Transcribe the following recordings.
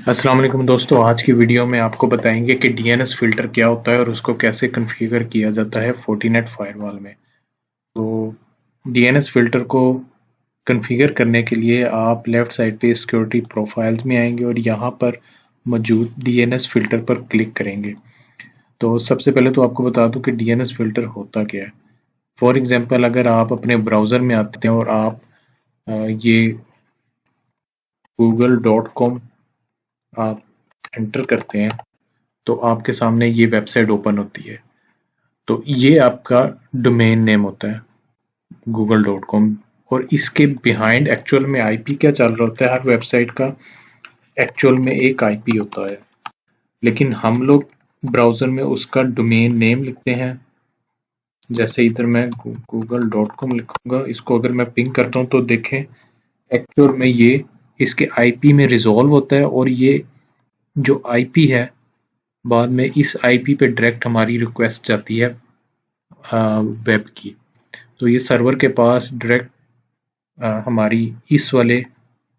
अस्सलाम वालेकुम दोस्तों, आज की वीडियो में आपको बताएंगे कि डीएनएस फिल्टर क्या होता है और उसको कैसे कॉन्फ़िगर किया जाता है फोर्टिनेट फायरवॉल में। तो डीएनएस फिल्टर को कॉन्फ़िगर करने के लिए आप लेफ्ट साइड पे सिक्योरिटी प्रोफाइल्स में आएंगे और यहाँ पर मौजूद डीएनएस फिल्टर पर क्लिक करेंगे। तो सबसे पहले तो आपको बता दूं कि डीएनएस फिल्टर होता क्या है। फॉर एग्जांपल, अगर आप अपने ब्राउज़र में आते हैं और आप ये google.com आप एंटर करते हैं तो आपके सामने ये वेबसाइट ओपन होती है। तो ये आपका डोमेन नेम होता है google.com, और इसके बिहाइंड एक्चुअल में आईपी क्या चल रहा होता है। हर वेबसाइट का एक्चुअल में एक आईपी होता है, लेकिन हम लोग ब्राउज़र में उसका डोमेन नेम लिखते हैं। जैसे इधर मैं google.com लिखूंगा, इसको अगर मैं पिंग करता हूँ तो देखें एक्चुअल में ये इसके आईपी में रिजॉल्व होता है, और ये जो आईपी है बाद में इस आईपी पे डायरेक्ट हमारी रिक्वेस्ट जाती है वेब की। तो ये सर्वर के पास डायरेक्ट हमारी इस वाले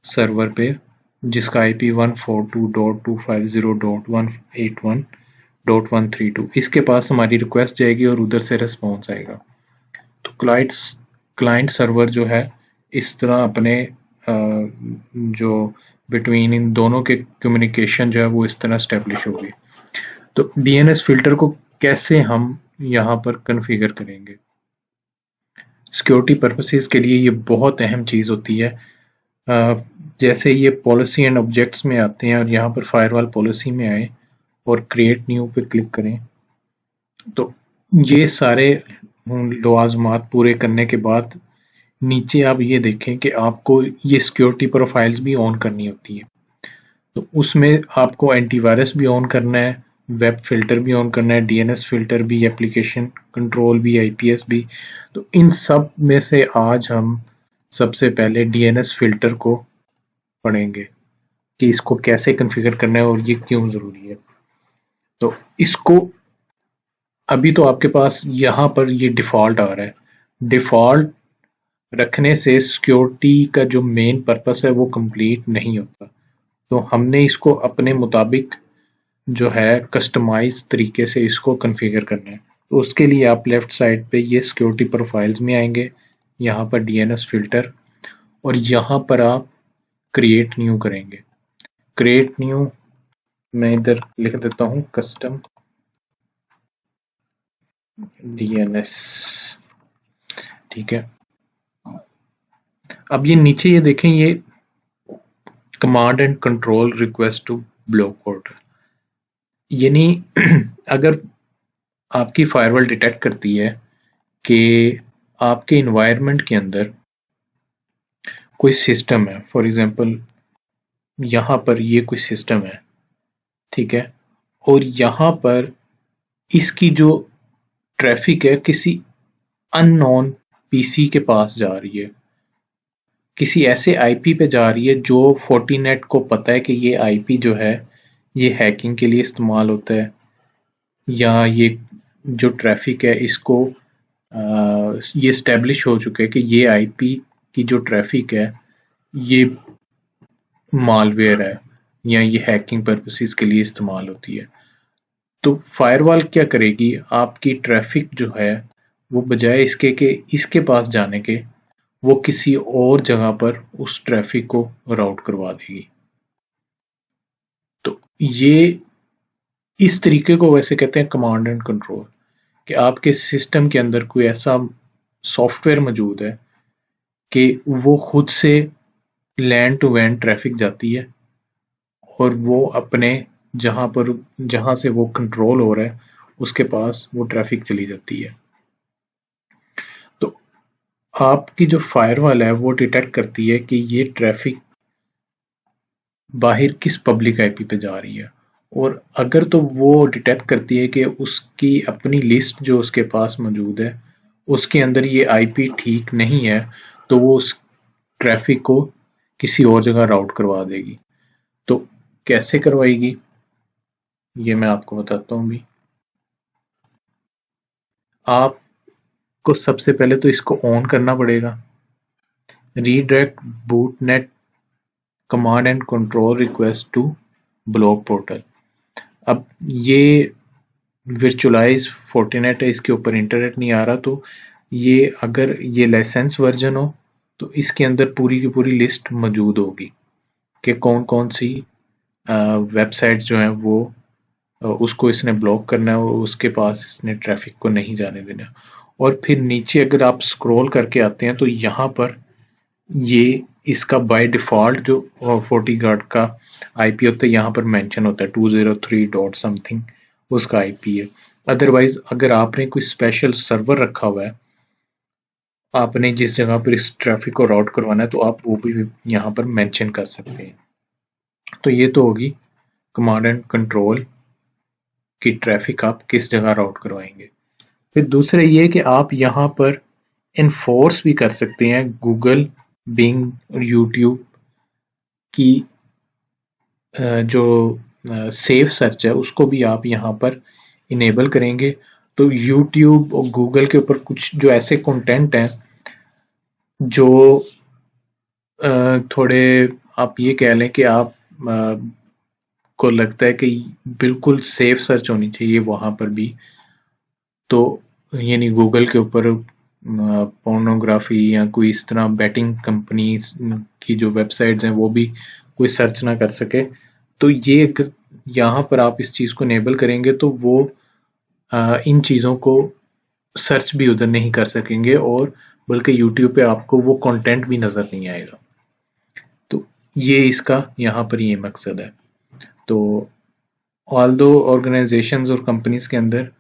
सर्वर पे, जिसका आईपी 142.255.0.181.132, इसके पास हमारी रिक्वेस्ट जाएगी और उधर से रिस्पॉन्स आएगा। तो क्लाइंट सर्वर जो है इस तरह अपने जो बिटवीन इन दोनों के कम्युनिकेशन जो है वो इस तरह स्टेब्लिश होगी। तो डीएनएस फिल्टर को कैसे हम यहाँ पर कॉन्फ़िगर करेंगे। सिक्योरिटी पर्पसेस के लिए ये बहुत अहम चीज़ होती है। जैसे ये पॉलिसी एंड ऑब्जेक्ट्स में आते हैं और यहाँ पर फायरवॉल पॉलिसी में आए और क्रिएट न्यू पे क्लिक करें, तो ये सारे लवाजमात पूरे करने के बाद नीचे आप ये देखें कि आपको ये सिक्योरिटी प्रोफाइल्स भी ऑन करनी होती है। तो उसमें आपको एंटीवायरस भी ऑन करना है, वेब फिल्टर भी ऑन करना है, डीएनएस फिल्टर भी, एप्लीकेशन कंट्रोल भी, आईपीएस भी। तो इन सब में से आज हम सबसे पहले डीएनएस फिल्टर को पढ़ेंगे कि इसको कैसे कॉन्फ़िगर करना है और ये क्यों ज़रूरी है। तो इसको अभी तो आपके पास यहाँ पर ये डिफ़ॉल्ट आ रहा है। डिफ़ॉल्ट रखने से सिक्योरिटी का जो मेन पर्पस है वो कंप्लीट नहीं होता। तो हमने इसको अपने मुताबिक जो है कस्टमाइज तरीके से इसको कॉन्फ़िगर करना है। तो उसके लिए आप लेफ्ट साइड पे ये सिक्योरिटी प्रोफाइल्स में आएंगे, यहाँ पर डीएनएस फिल्टर, और यहाँ पर आप क्रिएट न्यू करेंगे। क्रिएट न्यू मैं इधर लिख देता हूँ कस्टम डीएनएस, ठीक है। अब ये नीचे ये देखें, ये command and control request to block portal, यानी अगर आपकी फायरवॉल डिटेक्ट करती है कि आपके इन्वायरमेंट के अंदर कोई सिस्टम है, फॉर एग्जांपल यहाँ पर ये कोई सिस्टम है, ठीक है, और यहाँ पर इसकी जो ट्रैफिक है किसी अननोन पीसी के पास जा रही है, किसी ऐसे आईपी पे जा रही है जो फोर्टिनेट को पता है कि ये आईपी जो है ये हैकिंग के लिए इस्तेमाल होता है, या ये जो ट्रैफिक है इसको ये स्टैब्लिश हो चुका है कि ये आईपी की जो ट्रैफिक है ये मालवेयर है या ये हैकिंग पर्पसेस के लिए इस्तेमाल होती है। तो फायरवॉल क्या करेगी, आपकी ट्रैफिक जो है वो बजाय इसके कि इसके पास जाने के, वो किसी और जगह पर उस ट्रैफिक को राउट करवा देगी। तो ये इस तरीके को वैसे कहते हैं कमांड एंड कंट्रोल, कि आपके सिस्टम के अंदर कोई ऐसा सॉफ्टवेयर मौजूद है कि वो खुद से लैंड टू वैन ट्रैफिक जाती है और वो अपने जहां से वो कंट्रोल हो रहा है उसके पास वो ट्रैफिक चली जाती है। तो आपकी जो फायरवॉल है वो डिटेक्ट करती है कि ये ट्रैफिक बाहर किस पब्लिक आईपी पे जा रही है, और अगर तो वो डिटेक्ट करती है कि उसकी अपनी लिस्ट जो उसके पास मौजूद है उसके अंदर ये आईपी ठीक नहीं है, तो वो उस ट्रैफिक को किसी और जगह राउट करवा देगी। तो कैसे करवाएगी ये मैं आपको बताता हूँ। भी आपको सबसे पहले तो इसको ऑन करना पड़ेगा। Redirect botnet command and control request to blog portal. अब ये वर्चुअलाइज फोर्टिनेट है, इसके ऊपर इंटरनेट नहीं आ रहा, तो ये अगर ये लाइसेंस वर्जन हो तो इसके अंदर पूरी की पूरी लिस्ट मौजूद होगी कि कौन कौन सी वेबसाइट जो हैं वो उसको इसने ब्लॉक करना है और उसके पास इसने ट्रैफिक को नहीं जाने देना। और फिर नीचे अगर आप स्क्रॉल करके आते हैं तो यहाँ पर ये इसका बाय डिफ़ॉल्ट जो FortiGuard का आईपी होता है यहाँ पर मेंशन होता है 203 डॉट समथिंग उसका आईपी है। अदरवाइज अगर आपने कोई स्पेशल सर्वर रखा हुआ है, आपने जिस जगह पर इस ट्रैफिक को राउट करवाना है, तो आप वो भी यहाँ पर मेंशन कर सकते हैं। तो ये तो होगी कमांड एंड कंट्रोल की ट्रैफिक आप किस जगह राउट करवाएंगे। फिर दूसरा ये कि आप यहाँ पर इन्फोर्स भी कर सकते हैं गूगल, बिंग और यूट्यूब की जो सेफ सर्च है उसको भी आप यहाँ पर इनेबल करेंगे। तो यूट्यूब और गूगल के ऊपर कुछ जो ऐसे कंटेंट हैं जो थोड़े आप ये कह लें कि आप को लगता है कि बिल्कुल सेफ सर्च होनी चाहिए वहाँ पर भी, तो यानी गूगल के ऊपर पोर्नोग्राफी या कोई इस तरह बैटिंग कंपनीज की जो वेबसाइट्स हैं वो भी कोई सर्च ना कर सके, तो ये अगर यहाँ पर आप इस चीज़ को इनेबल करेंगे तो वो इन चीज़ों को सर्च भी उधर नहीं कर सकेंगे और बल्कि यूट्यूब पे आपको वो कंटेंट भी नज़र नहीं आएगा। तो ये इसका यहाँ पर ये मकसद है। तो ऑल्दो ऑर्गेनाइजेशंस और कंपनीज के अंदर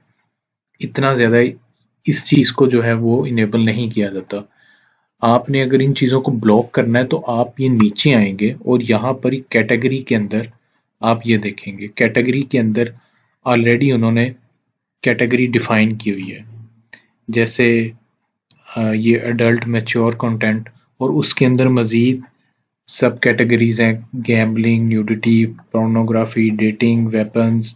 इतना ज़्यादा इस चीज़ को जो है वो इनेबल नहीं किया जाता। आपने अगर इन चीज़ों को ब्लॉक करना है तो आप ये नीचे आएंगे और यहाँ पर ही कैटेगरी के अंदर आप ये देखेंगे, कैटेगरी के अंदर ऑलरेडी उन्होंने कैटेगरी डिफाइन की हुई है, जैसे ये अडल्ट मैच्योर कंटेंट, और उसके अंदर मज़ीद सब कैटेगरीज हैं, gambling, nudity, pornography, dating, weapons,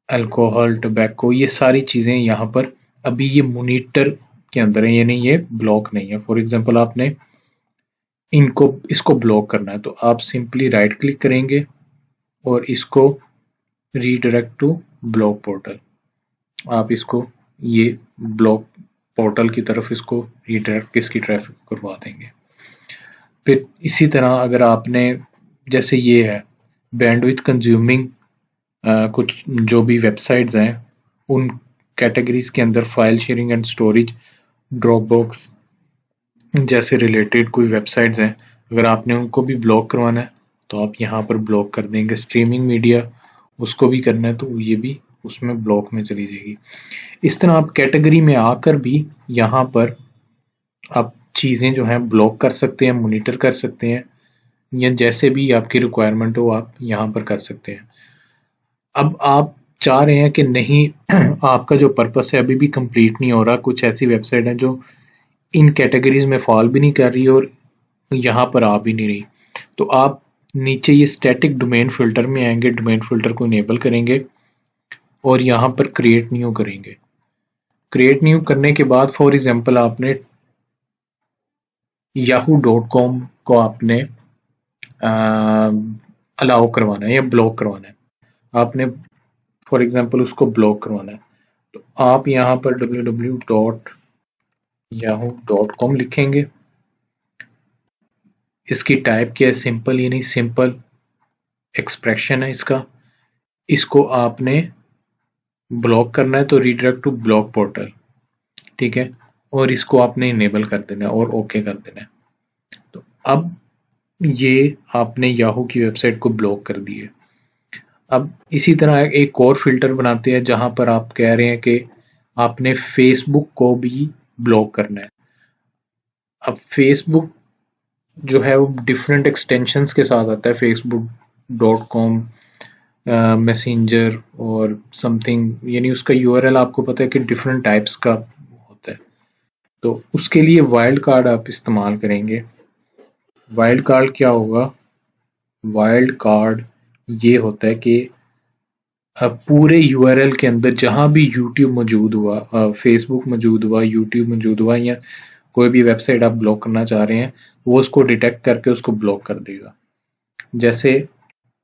alcohol, tobacco, ये सारी चीज़ें यहाँ पर अभी ये मॉनिटर के अंदर है, यानी ये ब्लॉक नहीं है। फॉर एग्जांपल आपने इसको ब्लॉक करना है तो आप सिंपली राइट क्लिक करेंगे और इसको रीडायरेक्ट टू ब्लॉक पोर्टल, आप इसको ये ब्लॉक पोर्टल की तरफ इसको रीडायरेक्ट इसकी ट्रैफिक करवा देंगे। फिर इसी तरह अगर आपने जैसे ये है बैंडविड्थ कंज्यूमिंग कुछ जो भी वेबसाइट्स हैं उन कैटेगरीज के अंदर file sharing and storage, drop box जैसे रिलेटेड कोई वेबसाइट्स हैं, अगर आपने उनको भी ब्लॉक करवाना है तो आप यहाँ पर ब्लॉक कर देंगे। स्ट्रीमिंग मीडिया उसको भी करना है तो ये भी उसमें ब्लॉक में चली जाएगी। इस तरह आप कैटेगरी में आकर भी यहाँ पर आप चीज़ें जो हैं ब्लॉक कर सकते हैं, मॉनिटर कर सकते हैं, या जैसे भी आपकी रिक्वायरमेंट हो आप यहाँ पर कर सकते हैं। अब आप चाह रहे हैं कि नहीं आपका जो पर्पस है अभी भी कंप्लीट नहीं हो रहा, कुछ ऐसी वेबसाइट है जो इन कैटेगरीज में फॉल भी नहीं कर रही और यहाँ पर आ भी नहीं रही, तो आप नीचे ये स्टैटिक डोमेन फिल्टर में आएंगे, डोमेन फिल्टर को इनेबल करेंगे और यहाँ पर क्रिएट न्यू करेंगे। क्रिएट न्यू करने के बाद फॉर एग्जांपल आपने yahoo.com को आपने अलाउ करवाना है या ब्लॉक करवाना है, आपने फॉर एग्जांपल उसको ब्लॉक करवाना है, तो आप यहाँ पर www.yahoo.com लिखेंगे। इसकी टाइप क्या है, सिंपल, यानी सिंपल एक्सप्रेशन है इसका, इसको आपने ब्लॉक करना है तो रीडायरेक्ट टू ब्लॉक पोर्टल, ठीक है, और इसको आपने इनेबल कर देना है और ओके कर देना है। तो अब ये आपने याहू की वेबसाइट को ब्लॉक कर दिए। अब इसी तरह एक और फिल्टर बनाते हैं जहां पर आप कह रहे हैं कि आपने फेसबुक को भी ब्लॉक करना है। अब फेसबुक जो है वो डिफरेंट एक्सटेंशंस के साथ आता है, facebook.com, मैसेंजर और समथिंग, यानी उसका यूआरएल आपको पता है कि डिफरेंट टाइप्स का होता है, तो उसके लिए वाइल्ड कार्ड आप इस्तेमाल करेंगे। वाइल्ड कार्ड क्या होगा, वाइल्ड कार्ड ये होता है कि पूरे यूआरएल के अंदर जहां भी यूट्यूब मौजूद हुआ, फेसबुक मौजूद हुआ, यूट्यूब मौजूद हुआ, या कोई भी वेबसाइट आप ब्लॉक करना चाह रहे हैं वो उसको डिटेक्ट करके उसको ब्लॉक कर देगा। जैसे